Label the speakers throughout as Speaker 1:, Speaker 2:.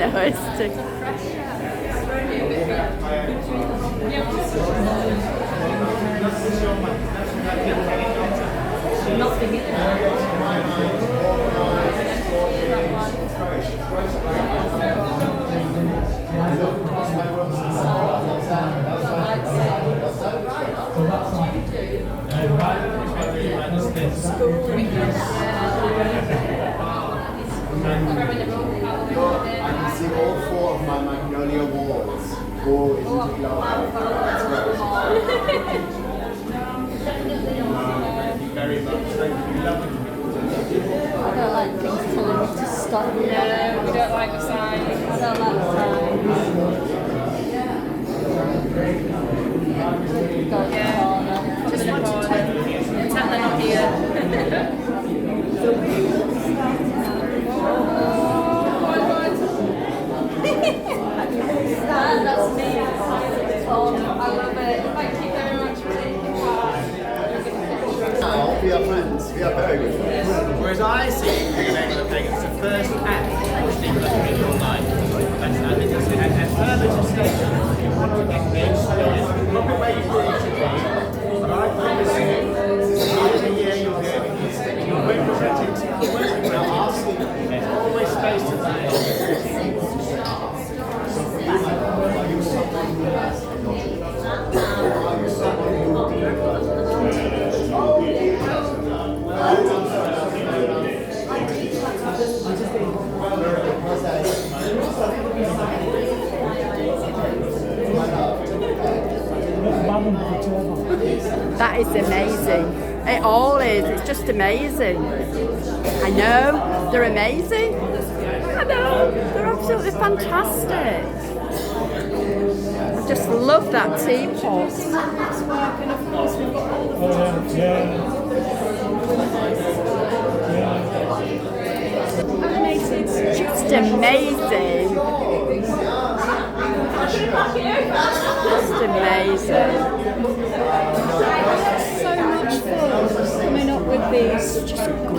Speaker 1: No, it's too. Nothing in
Speaker 2: I can see all four of my magnolia walls go into glow. That's
Speaker 3: Very much. Thank you. Lovely.
Speaker 1: I don't like things telling me to stop.
Speaker 4: No, we don't like the signs.
Speaker 1: I don't like signs. Go in the corner.
Speaker 4: Just want to pretend they're not here.
Speaker 1: That's me. Oh, I love it.
Speaker 4: Thank you very much for taking part.
Speaker 2: Now, we are friends. We are very good friends.
Speaker 3: Whereas I see Carriageworks Theatre as the first act, which people have been all night. And further to say, you want to engage players, look at where you're going today. But I promise you, every year you're going to be representing working well. There's always space to play.
Speaker 1: That is amazing. It all is. It's just amazing. I know. They're amazing. I know. They're absolutely fantastic. I just love that teapot. Just amazing. Just amazing.
Speaker 4: So much fun coming up with these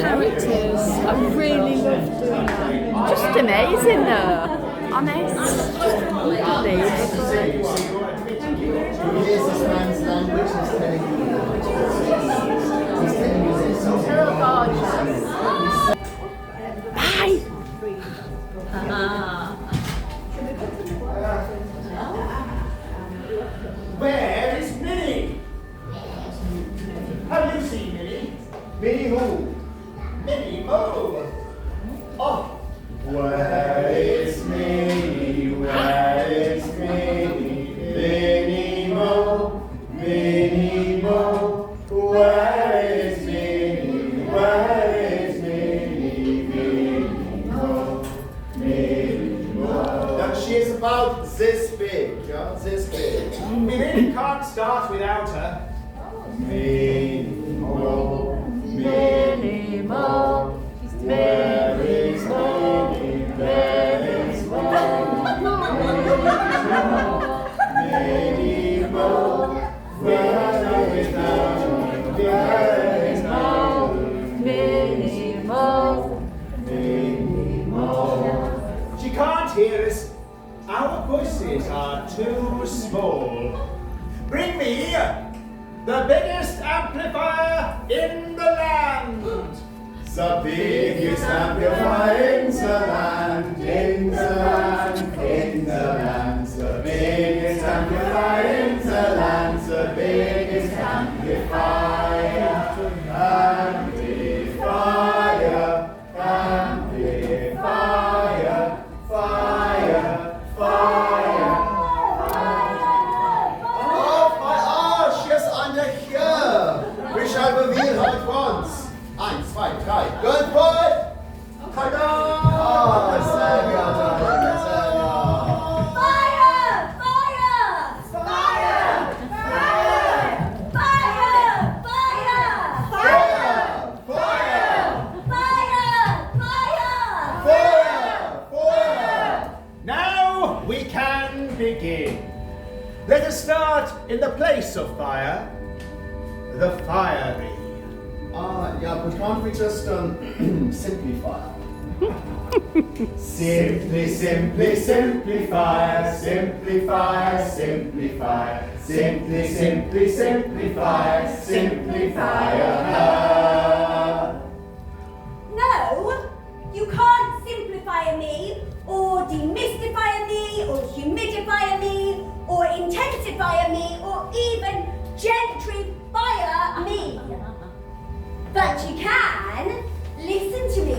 Speaker 4: characters. I really love doing that.
Speaker 1: Just amazing though. Honest. Unbelievable. Bye.
Speaker 3: Where is Minnie? Have you seen Minnie?
Speaker 2: Minnie who?
Speaker 3: Minnie Mo. Oh.
Speaker 2: Where is Minnie? Where is Minnie? Minnie Mo, Minnie Mo. Where is Minnie? Where is Minnie? Minnie Mo, Minnie Mo. Now she is about this big, yeah? This big.
Speaker 3: Minnie can't start without her.
Speaker 2: Minnie Mo, Minnie Mo. Where is Minnie? Where is Minnie Mo? Where is Minnie Mo? Minnie Mo.
Speaker 3: She can't hear us. Our voices are too small. Bring me the biggest amplifier in the land.
Speaker 2: The biggest amplifier in the land, in the land, in the land. The biggest amplifier in the land, the biggest amplifier. Amplifier, amplifier, fire, fire. Oh, she is under here. We shall reveal her at once. 1, 2, 3. Good boy.
Speaker 3: in the place of fire, the fiery.
Speaker 2: Yeah, but can't we just simplify? Simply, simply, simplify, simplify, simplify, simply, simply, simplify, simplify.
Speaker 5: No, you can't simplify me, or demystify me, or humidify me, or intensify me, or even gentrify me. But you can listen to me.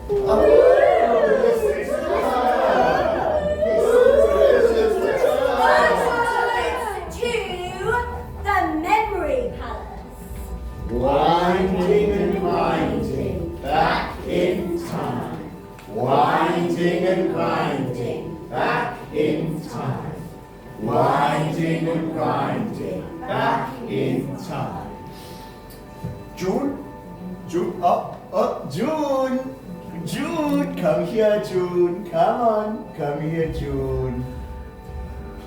Speaker 5: To the memory palace.
Speaker 2: Winding and grinding, back in time. Winding and grinding, back in time. Winding and grinding, back in time. June? June, June! June, come here, June. Come on, come here, June.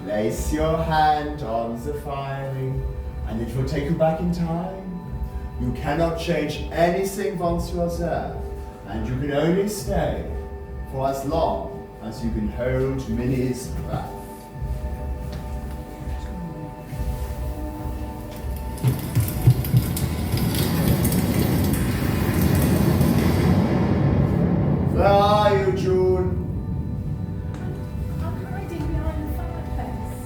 Speaker 2: Place your hand on the firing, and it will take you back in time. You cannot change anything once you are there, and you can only stay for as long as you can hold Minnie's breath. Where are you, June?
Speaker 6: I'm hiding behind the fireplace.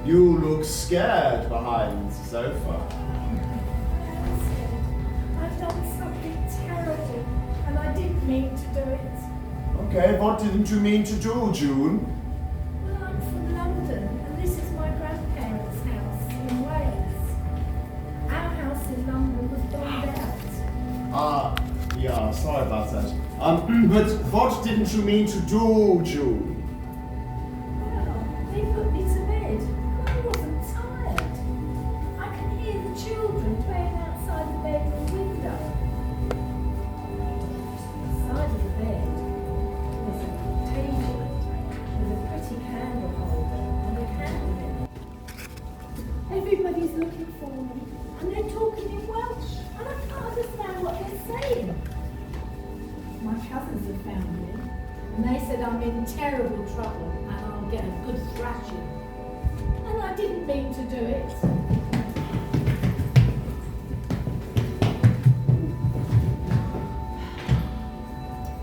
Speaker 2: You look scared behind the sofa.
Speaker 6: I've done something terrible, and I didn't mean to do it.
Speaker 2: Okay, what didn't you mean to do, June?
Speaker 6: Well, I'm from London, and this is my grandparents' house in Wales. Our house in London was bombed out.
Speaker 2: Yeah, sorry about that. But what didn't you mean to do, June?
Speaker 6: Well, they put me to bed. I wasn't tired. I can hear the children playing outside the bedroom window. Beside of the bed was a table with a pretty candle holder and a candle in it. Everybody's looking for me, and they're talking in Welsh, and I can't understand what they're saying. My cousins have found me, and they said I'm in terrible trouble and I'll get a good thrashing. And I didn't mean to do it.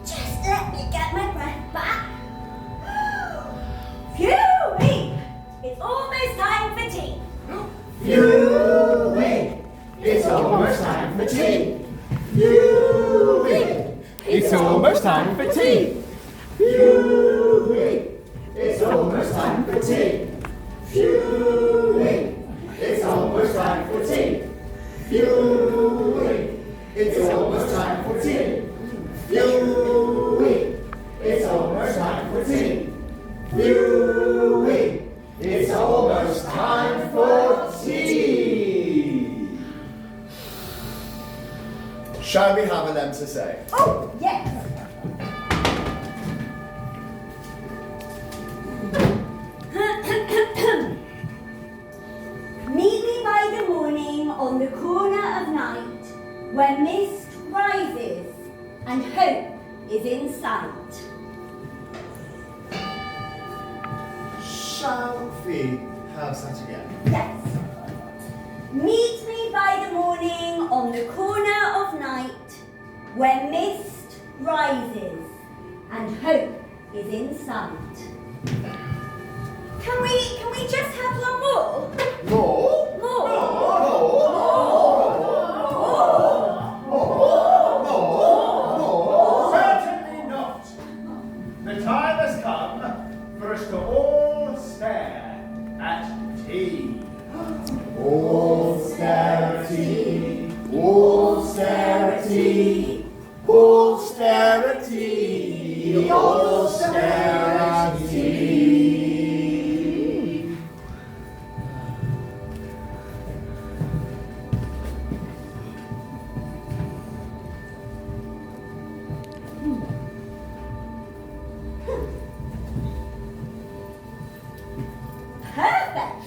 Speaker 5: Just let me get my breath back. Phew! It's almost time for tea.
Speaker 2: Phew-wee! It's almost time for tea! Phew-wee! It's almost time for tea! Phew-wee! It's almost time for tea! Phew-wee! It's almost time for tea! Phew-wee! It's almost time for tea! Phew-wee! It's almost time for tea! Phew-wee! It's almost time for tea! Shall we have a them to say?
Speaker 5: Oh, yes. Meet me by the morning on the corner of night, where mist rises and hope is in sight.
Speaker 2: Shall we have that again?
Speaker 5: Yes. Meet me by the morning on the corner of night, where mist rises and hope is in sight. Can we just have one more?
Speaker 2: More?
Speaker 5: More.
Speaker 3: Certainly not. The time has come for us to all stare at tea.
Speaker 2: Austerity, austerity, austerity, austerity.
Speaker 5: Perfect.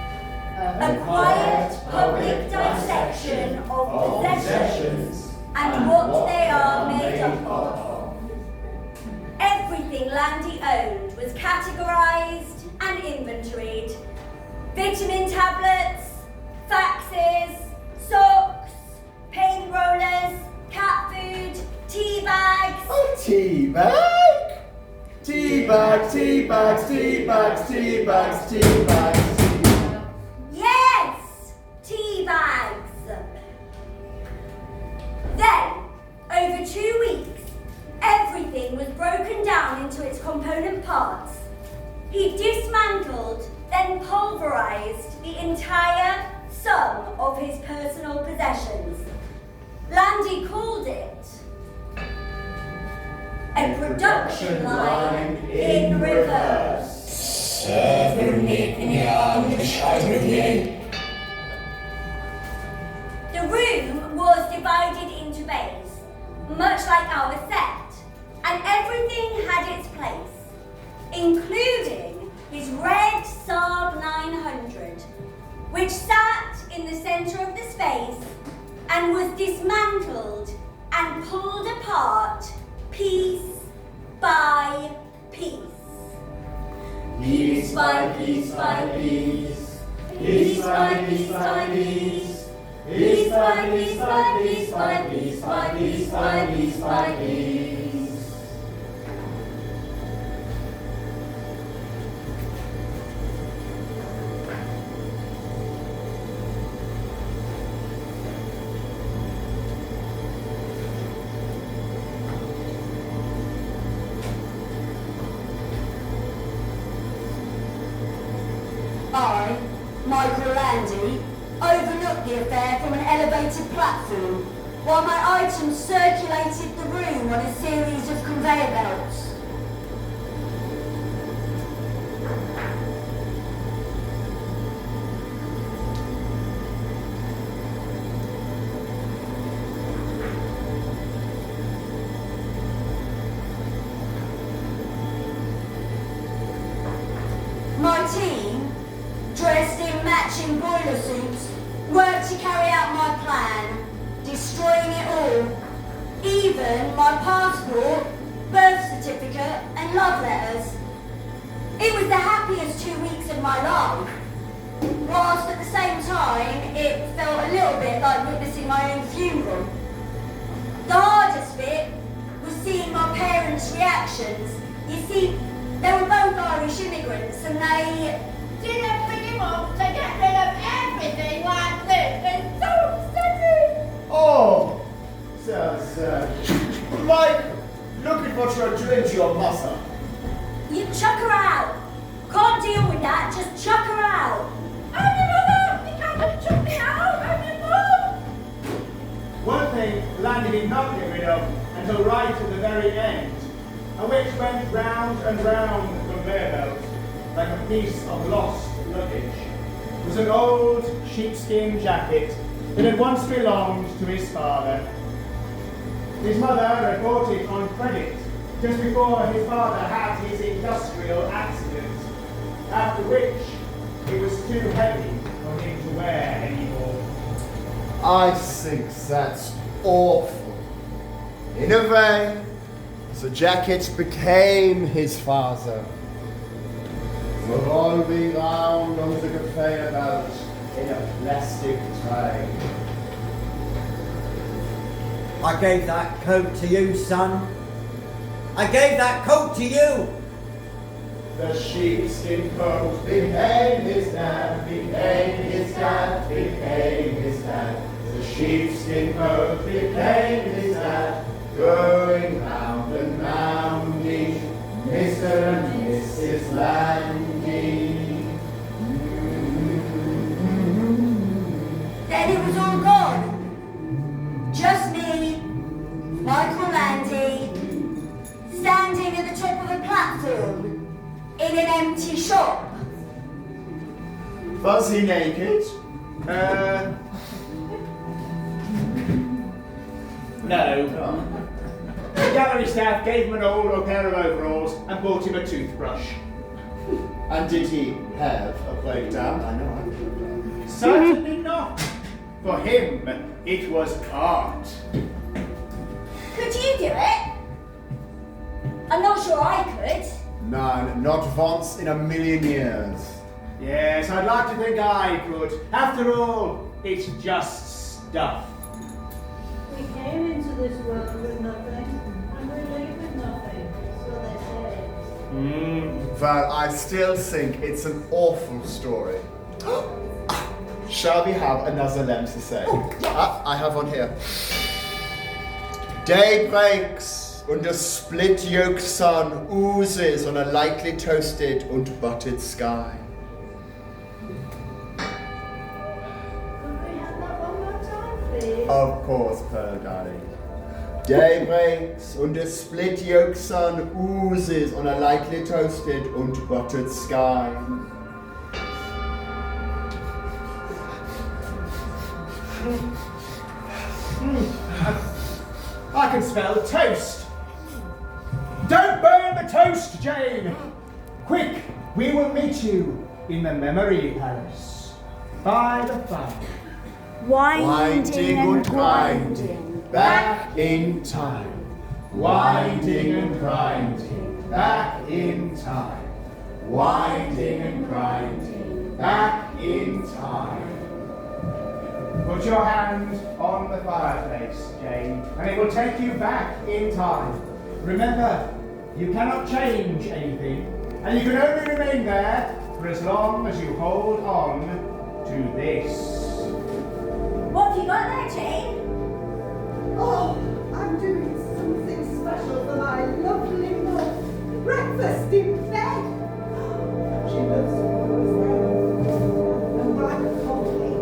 Speaker 5: A quiet public dissection of possessions and what they are made up of. Everything Landy owned was categorised and inventoried. Vitamin tablets, faxes, socks, paint rollers, cat food, tea bags.
Speaker 2: Oh, tea bag! Tea bags, tea bags, tea bags, tea bags, tea bags.
Speaker 5: Yes, tea bags. Then, over 2 weeks, everything was broken down into its component parts. He dismantled, then pulverised the entire sum of his personal possessions. Landy called it a production line in reverse. The room was divided into bays, much like our set, and everything had its place, including his red Saab 900, which sat in the centre of the space and was dismantled and pulled apart piece by piece.
Speaker 2: Piece by piece by piece. Piece by piece by piece. Piece by piece by piece by piece by piece by piece by piece.
Speaker 5: I, Michael Landy, overlooked the affair from an elevated platform while my items circulated the room on a series of conveyor belts. My team, dressed in matching boiler suits, worked to carry out my plan, destroying it all, even my passport, birth certificate and love letters. It was the happiest 2 weeks of my life, whilst at the same time it felt a little bit like witnessing my own funeral. The hardest bit was seeing my parents' reactions. You see, they were both Irish immigrants and they
Speaker 6: Didn't bring him up to get rid of everything like this. It's so upsetting.
Speaker 2: Oh, Mike, look at what you're doing to your mother.
Speaker 5: You chuck her out. Can't deal with that, just chuck her out.
Speaker 6: I'm your mother. You can't just chuck me out. I'm your mum.
Speaker 3: One thing Landy did not get rid of until right at the very end, and which went round and round the conveyor belt like a piece of lost luggage, was an old sheepskin jacket that had once belonged to his father. His mother had bought it on credit just before his father had his industrial accident, after which it was too heavy for him to wear anymore.
Speaker 2: I think that's awful. In a way, the jacket became his father. Revolving round on the conveyor belt in a plastic tray.
Speaker 7: I gave that coat to you, son. I gave that coat to you.
Speaker 2: The sheepskin coat became his dad, became his dad, became his dad. The sheepskin coat became his dad, going round and round each Mr. and Mrs. Landy.
Speaker 5: Then it was all gone. Just me, Michael Landy, standing at the top of a platform in an empty shop.
Speaker 2: Was he naked?
Speaker 3: No. The gallery staff gave him an old pair of overalls and bought him a toothbrush.
Speaker 2: And did he have a breakdown? I know I
Speaker 3: Certainly not. For him, it was art.
Speaker 5: Could you do it? I'm not sure I could.
Speaker 2: None, not once in a million years.
Speaker 3: Yes, I'd like to think I could. After all, it's just stuff.
Speaker 6: We came into this world with nothing, and we leave with nothing, so they say.
Speaker 2: Well, I still think it's an awful story. Shall we have another lamp to say? I have one here. Day breaks and the split-yolk sun oozes on a lightly toasted and buttered sky.
Speaker 6: Could we have that one more time, please?
Speaker 2: Of course, Pearl, darling. Day breaks and the split-yolk sun oozes on a lightly toasted and buttered sky.
Speaker 3: I can smell toast. Don't burn the toast, Jayne. Quick, we will meet you in the memory palace. By the fire.
Speaker 5: Winding and
Speaker 2: grinding, back in time. Winding and grinding, back in time. Winding and grinding, back in time.
Speaker 3: Put your hand on the fireplace, Jayne, and it will take you back in time. Remember, you cannot change anything, and you can only remain there for as long as you hold on to this.
Speaker 5: What have you got there, Jayne?
Speaker 8: Oh, I'm doing something special for my lovely mum. Breakfast in bed. She loves rose and black coffee,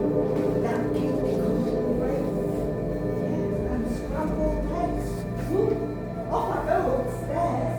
Speaker 8: that cucumber bread, yes, and scrambled eggs. Ooh, off I go upstairs.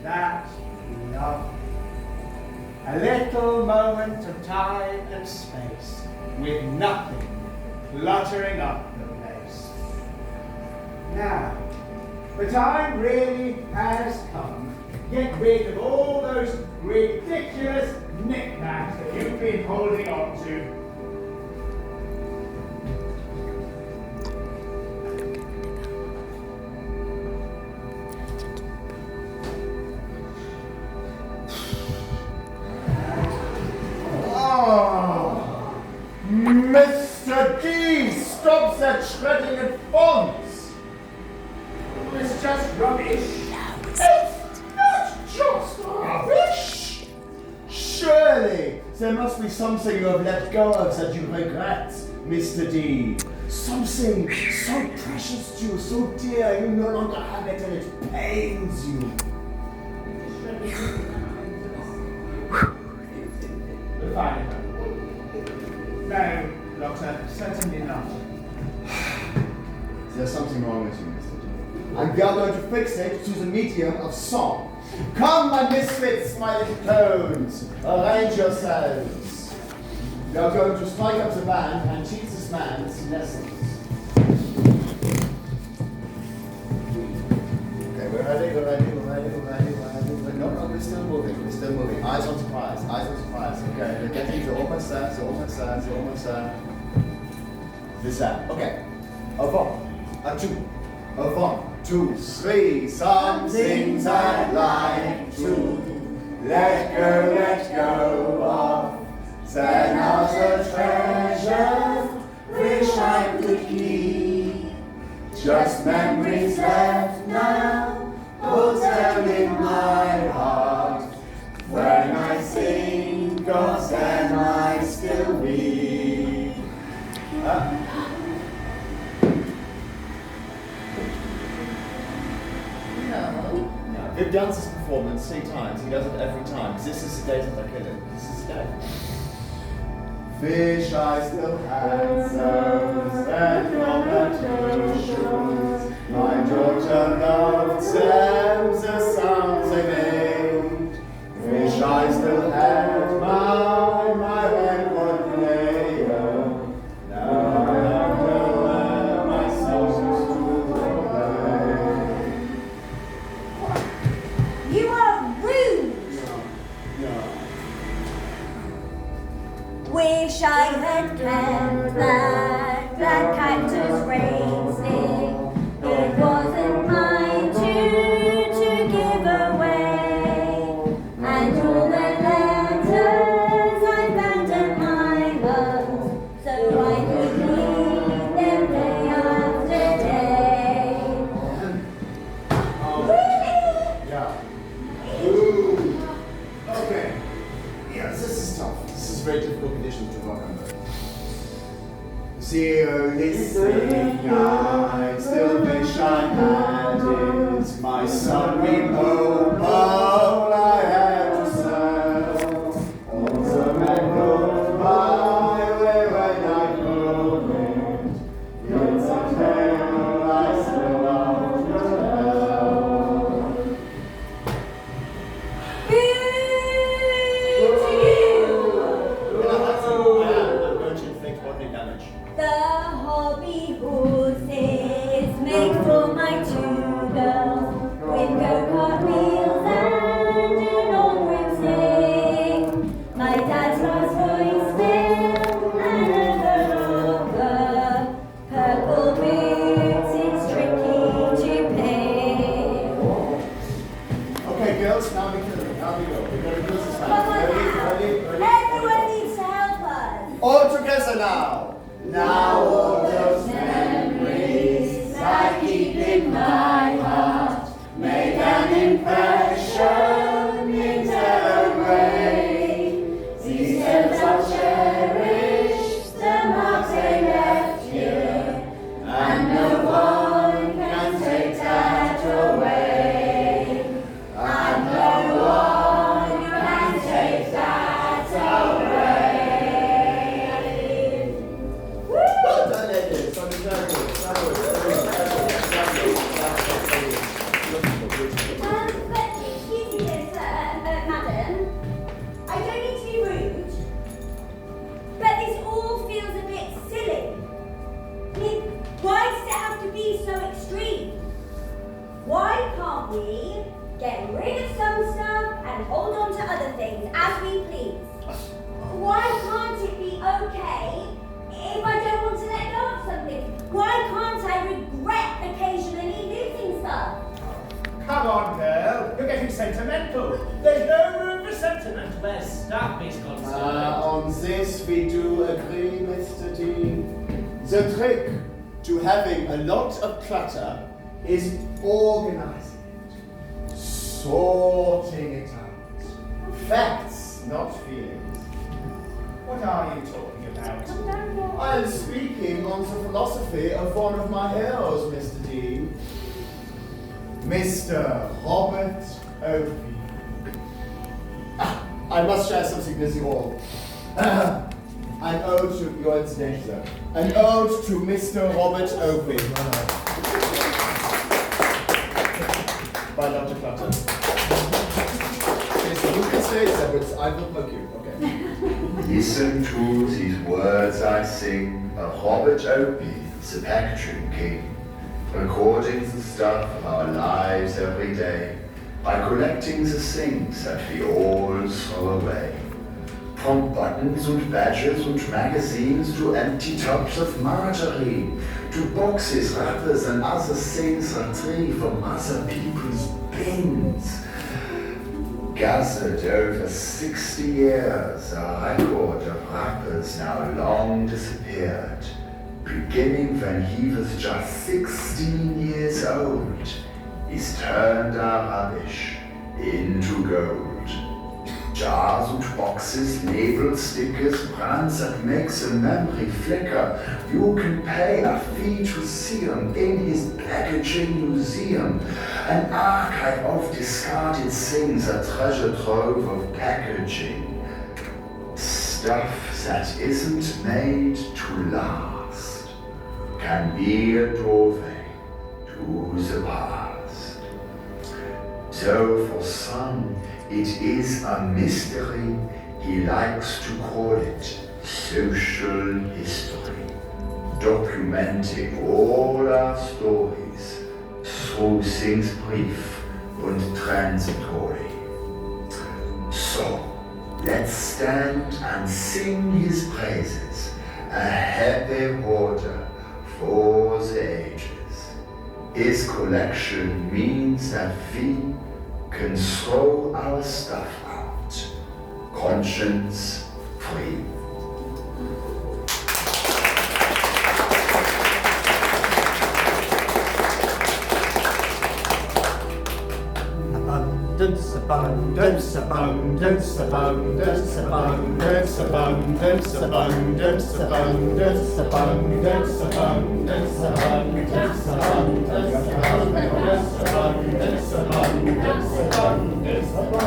Speaker 3: that love. A little moment of time and space, with nothing cluttering up the place. Now, the time really has come. Get rid of all those ridiculous knickknacks that you've been holding on to.
Speaker 2: Oh, Mr. D, stop that shredding at fonts. It's just rubbish. It's not just rubbish. Surely there must be something you have let go of that you regret, Mr. D. Something so precious to you, so dear, you no longer have it and it pains you.
Speaker 3: Fine. No, Doctor, certainly not.
Speaker 2: There's something wrong with you, Mr. D. And we are going to fix it to the medium of song. Come, my misfits, my little clones, arrange yourselves. We are going to strike up the band and teach this man its lessons. Okay, we're ready. No, we're still moving. Eyes on surprise. Okay, we're getting to almost there. This that. Okay. A one, a two. A 1, 2, 3. Some things I'd like to let go of. Then other treasures wish I could keep. Just memories left now, put them in my heart. When I think of them, I still weep. No. We've done this performance 3 times. He does it every time. This is the day that I kill him. This is the day. Fish I still handsome, stand from the shoes. My daughter loves them, the sounds they made. Fish I still had my record player. Now I wonder where my songs to play.
Speaker 5: You are rude! Wish I had kept that cactus raised it. It wasn't mine to give away. And all the letters I found at my home, so I could read them day after day. Really?
Speaker 2: Yeah. Ooh. Okay. Yes, this is tough. This is very difficult conditions to work under. See, listening, I still wish I had it. My sunbeam opal I had to sell. All the men go my way when I go it. It's a tale I still love to tell. I'm going to inflict bodily damage.
Speaker 5: The hobby horses make for my 2 girls with go-kart wheels and an old broomstick. My dad's Rolls Royce bill and a rover. Purple boots, it's tricky to pick.
Speaker 2: Okay, girls, now we go. We're going to do this
Speaker 5: Come
Speaker 2: time.
Speaker 5: on now. Everyone needs to help us.
Speaker 2: All together now. Now all those memories I keep in my heart make an impression in their own way. These stems I'll cherish, the marks they left here, and no one can take that away. And no one can take that away. Well done, ladies. Very good.
Speaker 5: But excuse me, get rid of some stuff and hold on to other things as we please. Why can't it be okay if I don't want to let go of something? Why can't I regret occasionally losing stuff?
Speaker 3: Come on, girl. You're getting sentimental. There's no room for sentiment where stuff is concerned.
Speaker 2: On this we do agree, Mr. Dean. The trick to having a lot of clutter is organizing it, sorting it out. Facts, not feelings.
Speaker 3: What are you talking about?
Speaker 2: I'm speaking on the philosophy of one of my heroes, Mr. Dean. Mr. Robert Opie. I must share something with you all. An ode to your incident, sir. An ode to Mr. Robert Opie. By Dr. Clutter. Yes, you can say it, sir, but I will poke you. Okay.
Speaker 9: Listen to these words I sing of Robert Opie, the packaging king, recording the stuff of our lives every day by collecting the things that we all throw away. From buttons and badges and magazines to empty tubs of margarine, to boxes, wrappers and other things retrieved from other people's bins. Gathered over 60 years, a record of rappers now long disappeared, beginning when he was just 16 years old. He's turned our rubbish into gold. Jars and boxes, labels, stickers, brands that makes a memory flicker. You can pay a fee to see him in his packaging museum. An archive of discarded things, a treasure trove of packaging. Stuff that isn't made to last can be a doorway to the past. So for some, it is a mystery. He likes to call it social history, documenting all our stories through things brief and transitory. So, let's stand and sing his praises, a happy order for the ages. His collection means that we can throw our stuff out, conscience free.
Speaker 7: Abundance, abundance, abundance, abundance, abundance, abundance, abundance, abundance, abundance, abundance, abundance, abundance, abundance, abundance, abundance, abundance, abundance, abundance,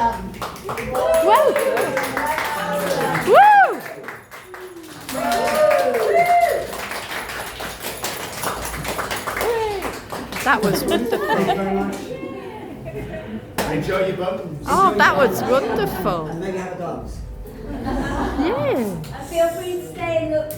Speaker 5: done.
Speaker 1: Well Woo! That was wonderful.
Speaker 7: Thank you very much.
Speaker 3: Enjoy your buttons.
Speaker 1: Oh, that was wonderful.
Speaker 7: And maybe have a dance.
Speaker 1: Yeah.
Speaker 5: Feel free to stay and look